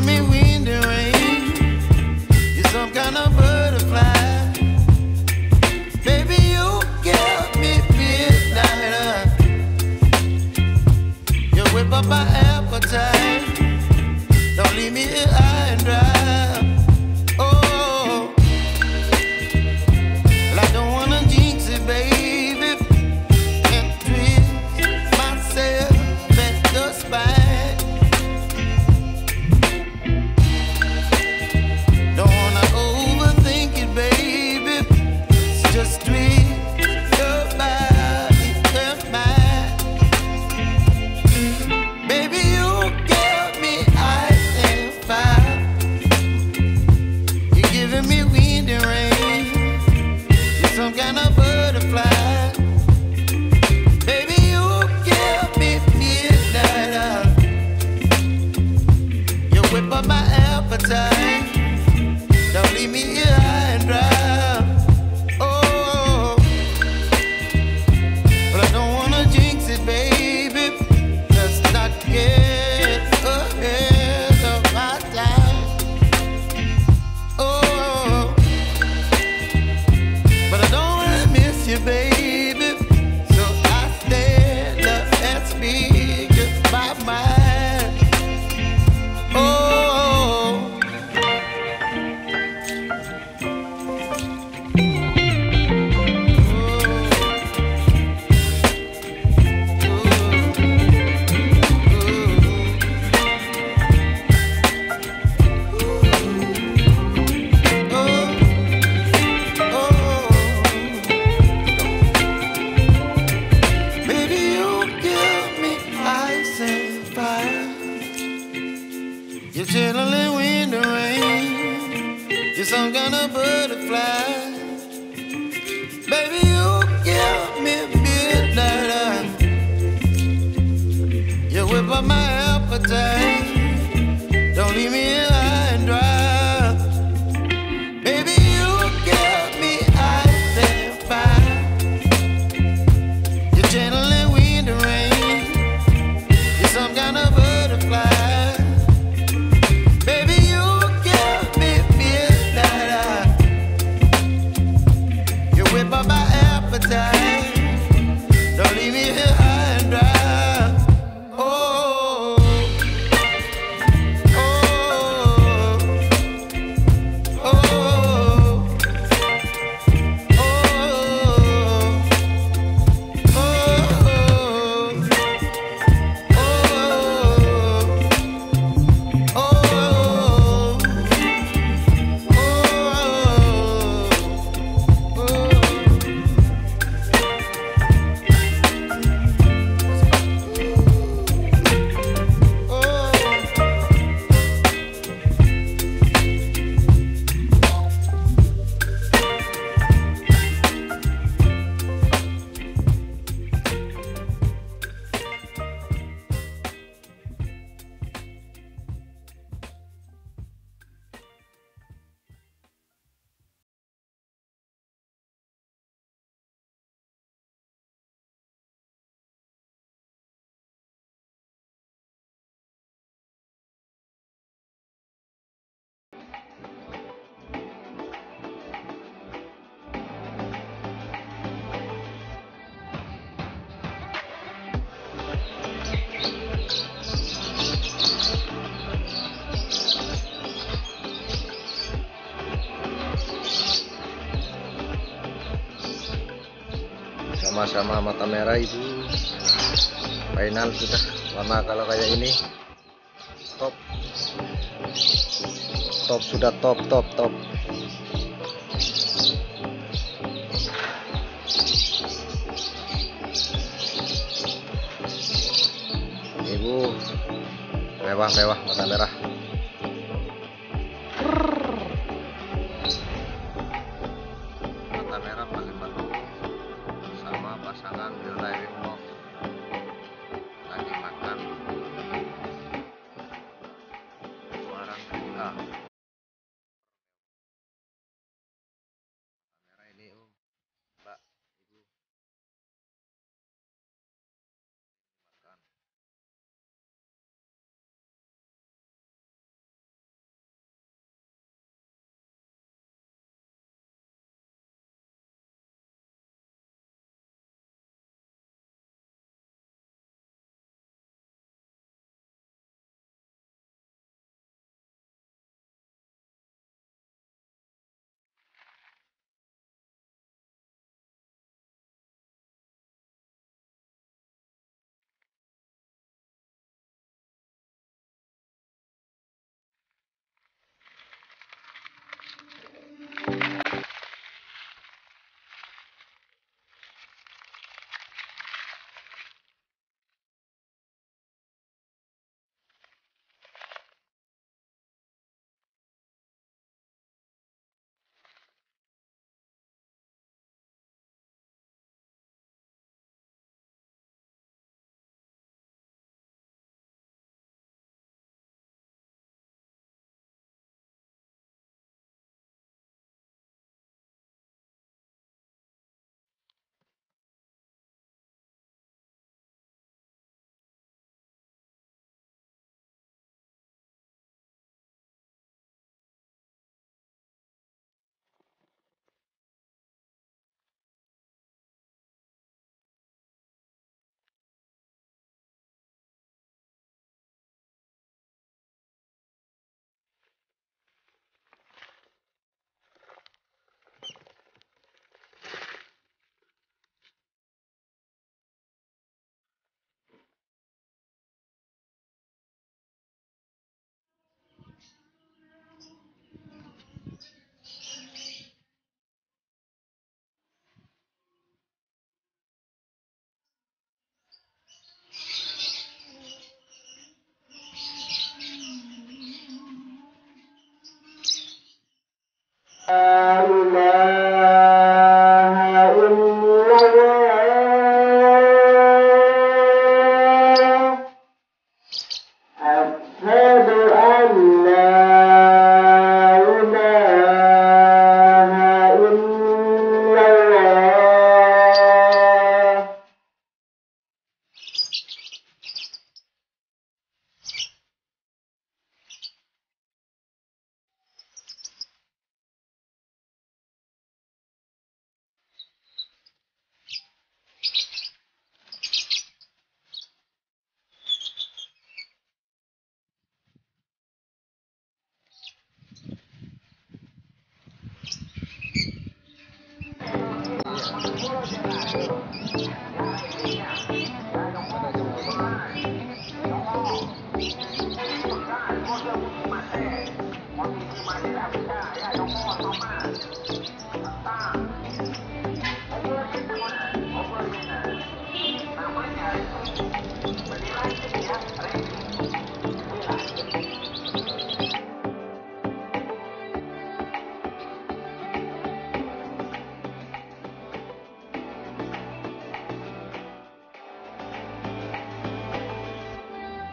giving me wind and rain. You're some kind of butterfly. Baby, you give me midnight. You whip up my appetite. Don't leave me here high and dry. Oh, well, I don't wanna jinx it, baby, and twist myself at the spine. Don't wanna overthink it, baby. It's just twist your body and mine. Baby, you give me ice and fire. You're giving me wind and rain. You're some kind of butterfly. Baby, you give me midnight. You whip up my appetite. Don't leave me here high and dry. Oh, but I don't wanna jinx it, baby. Let's not get ahead of my time. Oh, but I don't wanna miss you, baby. So I stand up and speak just my mind. Oh. Baby, you give me ice and fire. You're chilling wind and rain. You're some kind of butterfly. Baby, you give me midnight. You whip up my appetite. Don't leave me here high and dry. Baby, you give me ice and fire. You're channeling wind and rain. You're some kind of butterfly. Baby, you give me midnight. You whip up my appetite. Don't leave me here high and dry. Oh, oh, oh, Sama-sama mata merah itu final sudah. Warna kalau kayak ini top sudah top ibu mewah mata merah.